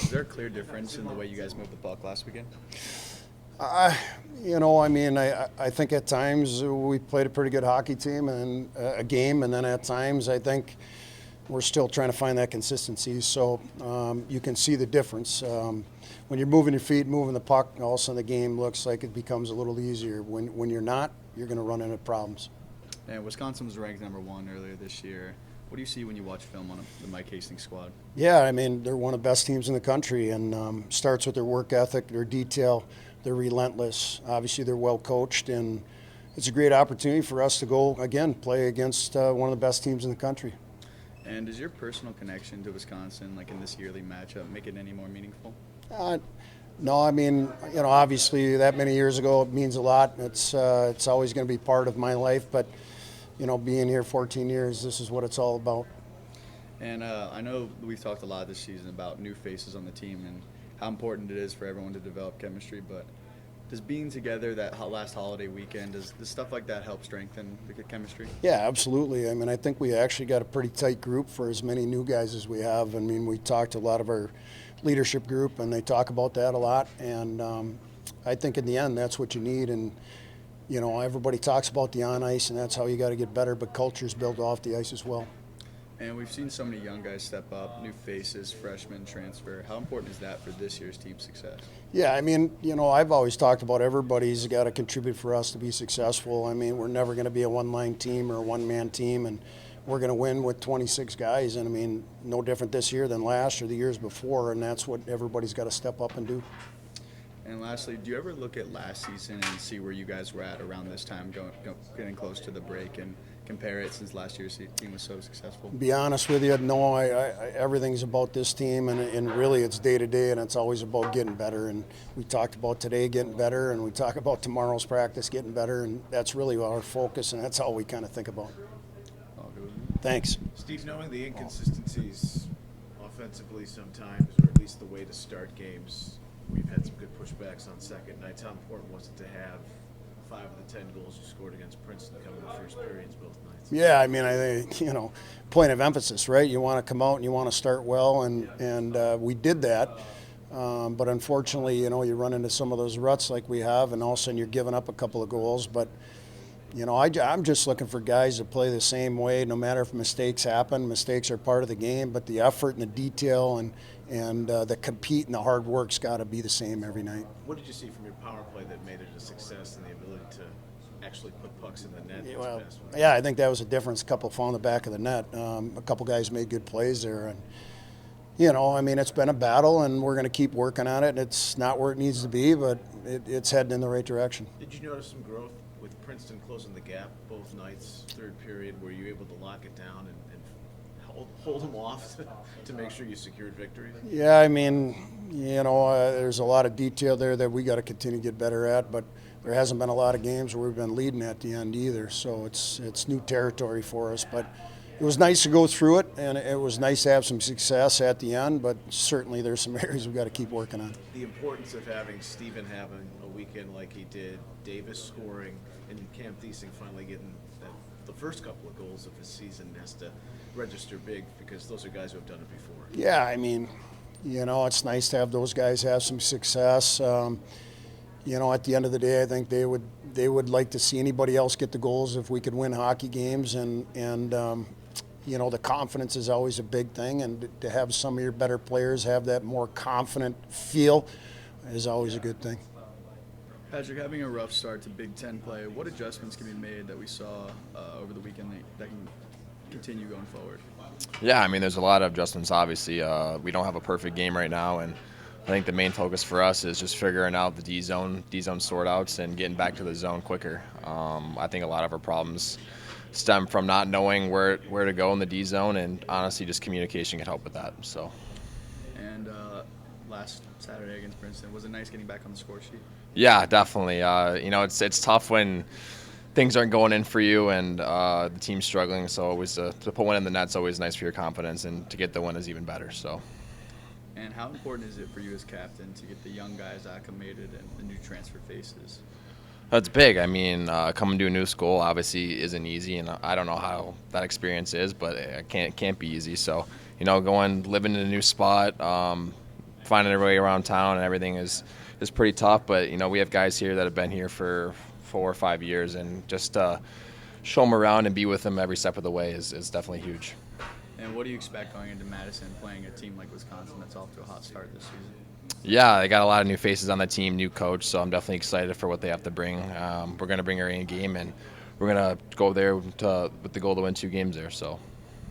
Is there a clear difference in the way you guys moved the puck last weekend? I think at times we played a pretty good hockey team and a game, and then at times I think we're still trying to find that consistency. So you can see the difference. When you're moving your feet, moving the puck, all of a sudden the game looks like it becomes a little easier. When you're not, you're going to run into problems. And Wisconsin was ranked #1 earlier this year. What do you see when you watch film on the Mike Hastings squad? Yeah, I mean, they're one of the best teams in the country, and starts with their work ethic, their detail. They're relentless. Obviously, they're well coached, and it's a great opportunity for us to go, again, play against one of the best teams in the country. And does your personal connection to Wisconsin, like in this yearly matchup, make it any more meaningful? No, I mean, obviously that many years ago it means a lot. It's always going to be part of my life, but, being here 14 years, this is what it's all about. And I know we've talked a lot this season about new faces on the team and how important it is for everyone to develop chemistry, but does being together that last holiday weekend, does stuff like that help strengthen the chemistry? Yeah, absolutely. I mean, I think we actually got a pretty tight group for as many new guys as we have. I mean, we talked to a lot of our leadership group, and they talk about that a lot, and I think in the end that's what you need. And everybody talks about the on ice, and that's how you got to get better, but culture's built off the ice as well. And we've seen so many young guys step up, new faces, freshmen, transfer. How important is that for this year's team success? Yeah, I mean, I've always talked about everybody's got to contribute for us to be successful. I mean, we're never going to be a one-line team or a one-man team, and we're going to win with 26 guys. And, I mean, no different this year than last or the years before, and that's what everybody's got to step up and do. And lastly, do you ever look at last season and see where you guys were at around this time, getting close to the break, and compare it since last year's team was so successful? Be honest with you, no. I everything's about this team, and really it's day to day, and it's always about getting better. And we talked about today getting better, and we talk about tomorrow's practice getting better, and that's really our focus, and that's all we kind of think about. Thanks. Steve, knowing the inconsistencies offensively sometimes, or at least the way to start games, we've had some good pushbacks on second nights. How important was it to have 5 of the 10 goals you scored against Princeton come in the first periods both nights? Yeah, I mean, I think, point of emphasis, right? You want to come out and you want to start well, and we did that. But unfortunately, you run into some of those ruts like we have, and all of a sudden you're giving up a couple of goals. But, I'm just looking for guys to play the same way, no matter if mistakes happen. Mistakes are part of the game, but the effort and the detail and the compete and the hard work's got to be the same every night. What did you see from your power play that made it a success and the ability to actually put pucks in the net? Yeah, I think that was a difference. A couple found the back of the net. A couple guys made good plays there. And, it's been a battle, and we're going to keep working on it. It's not where it needs to be, but it's heading in the right direction. Did you notice some growth with Princeton closing the gap both nights, third period? Were you able to lock it down and hold them off to make sure you secured victory? Yeah, I mean, there's a lot of detail there that we got to continue to get better at, but there hasn't been a lot of games where we've been leading at the end either, so it's new territory for us. But it was nice to go through it, and it was nice to have some success at the end, but certainly there's some areas we've got to keep working on. The importance of having Steven having a weekend like he did, Davis scoring, and Cam Thiesing finally getting the first couple of goals of his season has to register big, because those are guys who have done it before. Yeah, I mean, it's nice to have those guys have some success. At the end of the day, I think they would like to see anybody else get the goals if we could win hockey games, and the confidence is always a big thing, and to have some of your better players have that more confident feel is always a good thing. Patrick, having a rough start to Big Ten play, what adjustments can be made that we saw over the weekend that can continue going forward? Yeah, I mean, there's a lot of adjustments, obviously. We don't have a perfect game right now, and I think the main focus for us is just figuring out the D-zone sort-outs and getting back to the zone quicker. I think a lot of our problems stem from not knowing where to go in the D-zone, and honestly, just communication can help with that. So. And last Saturday against Princeton, was it nice getting back on the score sheet? Yeah, definitely. It's tough when things aren't going in for you and the team's struggling. So always to put one in the net's always nice for your confidence, and to get the win is even better. So. And how important is it for you as captain to get the young guys acclimated and the new transfer faces? That's big. I mean, coming to a new school obviously isn't easy, and I don't know how that experience is, but it can't be easy. So, living in a new spot, finding their way around town and everything is pretty tough. But we have guys here that have been here for 4 or 5 years, and just show them around and be with them every step of the way is definitely huge. And what do you expect going into Madison playing a team like Wisconsin that's off to a hot start this season? Yeah, they got a lot of new faces on the team, new coach, so I'm definitely excited for what they have to bring. We're going to bring our A game, and we're going to go there with the goal to win 2 games there. So